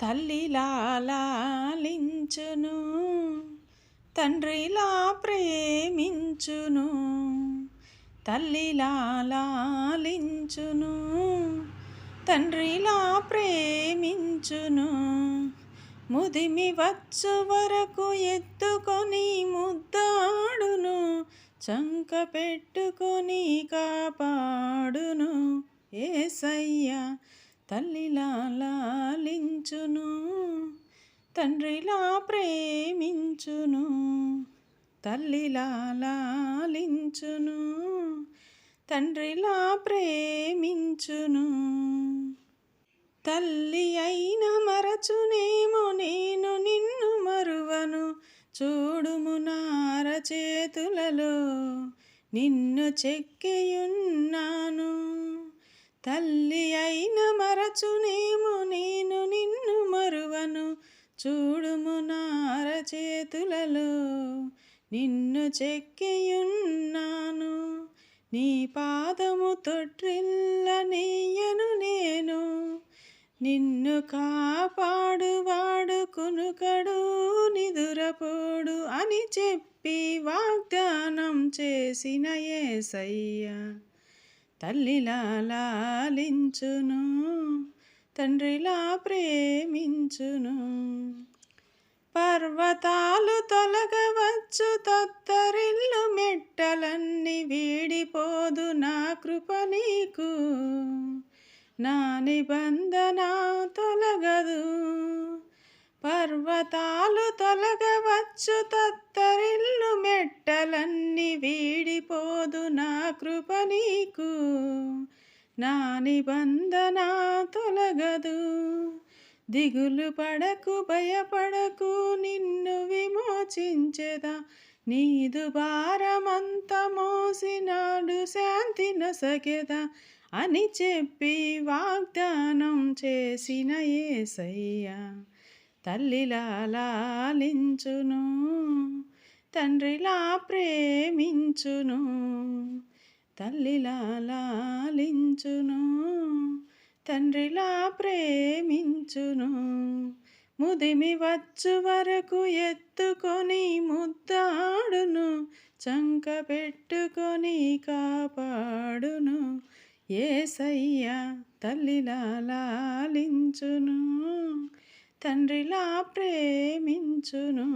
తల్లిలా లాలించును, తండ్రిలా ప్రేమించును. తల్లిలా లాలించును, తండ్రిలా ప్రేమించును. ముదిమి వచ్చు వరకు ఎత్తుకొని ముద్దాడును, చంక పెట్టుకొని కాపాడును. యేసయ్య తల్లిలా లాలించును, తండ్రిలా ప్రేమించును. తల్లిలా లాలించును, తండ్రిలా ప్రేమించును. తల్లి అయిన మరచునేమో నేను నిన్ను మరువను, చూడుము నార చేతులలో నిన్ను చెక్కియున్నాను. తల్లి అయిన మరచునేమో నేను నిన్ను మరువను, చూడుము నార చేతులలో నిన్ను చెక్కియున్నాను. నీ పాదము తొట్రిల్ల నెయ్యను నేను, నిన్ను కాపాడువాడు కునుకడు నిదురపోడు అని చెప్పి వాగ్దానం చేసిన యేసయ్య తల్లిలా లాలించును, తండ్రిలా ప్రేమించును. పర్వతాలు తొలగవచ్చు, తత్తరిల్లు మెట్టలన్నీ వీడిపోదు నా కృప నీకు, నా నిబంధన తొలగదు. పర్వతాలు తొలగవచ్చు, తత్తరిల్లు మెట్టలన్నీ వీడిపోదు నా కృప నీకు, నా నిబంధన తొలగదు. దిగులు పడకు భయపడకు, నిన్ను విమోచించెదా, నీదు భారమంత మోసినాడు శాంతి నొసగెదా అని చెప్పి వాగ్దానం చేసిన యేసయ్య తల్లిలా లాలించును, తండ్రిలా ప్రేమించును. తల్లిలా లాలించును, తండ్రిలా ప్రేమించును. ముదిమి వచ్చు వరకు ఎత్తుకొని ముద్దాడును, చంక పెట్టుకొని కాపాడును. యేసయ్య తల్లిలా లాలించును, తండ్రిలా ప్రేమించును.